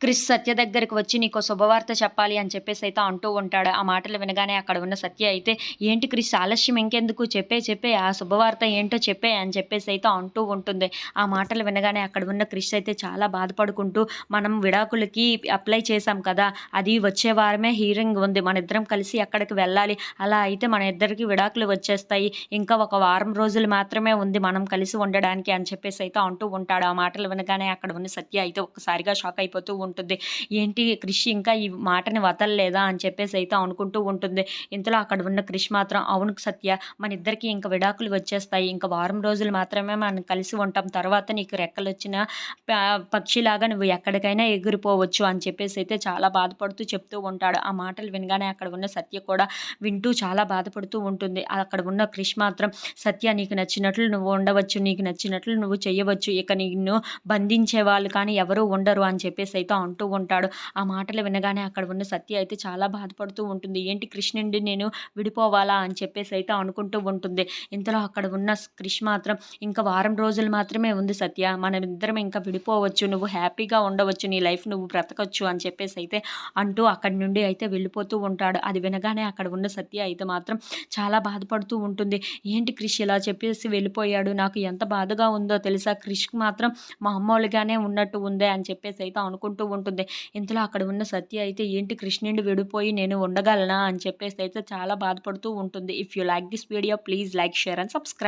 క్రిష్ సత్య దగ్గరికి వచ్చి నీకో శుభవార్త చెప్పాలి అని చెప్పేసైతే అంటూ ఉంటాడు. ఆ మాటలు వినగానే అక్కడ ఉన్న సత్య అయితే, "ఏంటి క్రిష్ ఆలస్యం ఇంకెందుకు చెప్పే ఆ శుభవార్త ఏంటో చెప్పే" అని చెప్పేసైతే అంటూ ఉంటుంది. ఆ మాటలు వినగానే అక్కడ ఉన్న క్రిష్ అయితే చాలా బాధపడుకుంటూ, "మనం విడాకులకి అప్లై చేశాం కదా! అది వచ్చే వారమే హియరింగ్ ఉంది. మనిద్దరం కలిసి అక్కడికి వెళ్ళాలి. అలా అయితే మన ఇద్దరికీ విడాకులు వచ్చేస్తాయి. ఇంకా ఒక వారం రోజులు మాత్రమే ఉంది మనం కలిసి ఉండడానికి" అని చెప్పేసైతే అంటూ ఉంటాడు. ఆ మాటలు వినగానే అక్కడ ఉన్న సత్య అయితే ఒక్కసారిగా షాక్ అయిపోతూ ఉంటుంది. ఏంటి క్రిష్ ఇంకా ఈ మాటని వదలలేదా అని చెప్పేసైతే అనుకుంటూ ఉంటుంది. ఇంతలో అక్కడ ఉన్న క్రిష్ మాత్రం, "అవును సత్య, మనిద్దరికీ ఇంక విడాకులు వచ్చేస్తాయి. ఇంక వారం రోజులు మాత్రమే మనం కలిసి ఉంటాం. తర్వాత నీకు రెక్కలొచ్చిన ప పక్షిలాగా నువ్వు ఎక్కడికైనా ఎగిరిపోవచ్చు" అని చెప్పేసైతే చాలా బాధపడుతూ చెప్తూ ఉంటాడు. ఆ మాటలు వినగానే అక్కడ ఉన్న సత్య కూడా వింటూ చాలా బాధపడుతూ ఉంటుంది. అక్కడ ఉన్న క్రిష్ మాత్రం, "సత్య, నీకు నచ్చినట్లు నువ్వు ఉండవచ్చు. నీకు నచ్చినట్లు నువ్వు చెయ్యవచ్చు. ఇక నిన్ను బంధించేవాళ్ళు కానీ ఎవరు ఉండరు" అని చెప్పేసైతే అంటూ ఉంటాడు. ఆ మాటలు వినగానే అక్కడ ఉన్న సత్య అయితే చాలా బాధపడుతూ ఉంటుంది. ఏంటి క్రిష్ నుండి నేను విడిపోవాలా అని చెప్పేసైతే అనుకుంటూ ఉంటుంది. ఇంతలో అక్కడ ఉన్న క్రిష్ మాత్రం, "ఇంక వారం రోజులు మాత్రమే ఉంది సత్య. మనమిద్దరం ఇంకా విడిపోవచ్చు. నువ్వు హ్యాపీగా ఉండవచ్చు. నీ లైఫ్ నువ్వు బ్రతకచ్చు" అని చెప్పేసైతే అంటూ అక్కడి నుండి అయితే వెళ్ళిపోతూ ఉంటాడు. అది వినగానే అక్కడ ఉన్న సత్య అయితే మాత్రం చాలా బాధపడుతూ ఉంటుంది. ఏంటి క్రిష్ ఇలా చెప్పేసి వెళ్ళిపోయాడు. నాకు ఎంత బాధగా ఉందో తెలుసా? క్రిష్‌కి మాత్రం మామూలుగానే ఉన్నట్టు ఉందే అని చెప్పేసైతే అనుకుంటూ ఉంటుంది. ఇంతలో అక్కడ ఉన్న సత్య అయితే, ఏంటి క్రిష్ నుండి విడిపోయి నేను ఉండగలనా అని చెప్పేసైతే చాలా బాధపడుతూ ఉంటుంది. If you like this video please like, share and subscribe.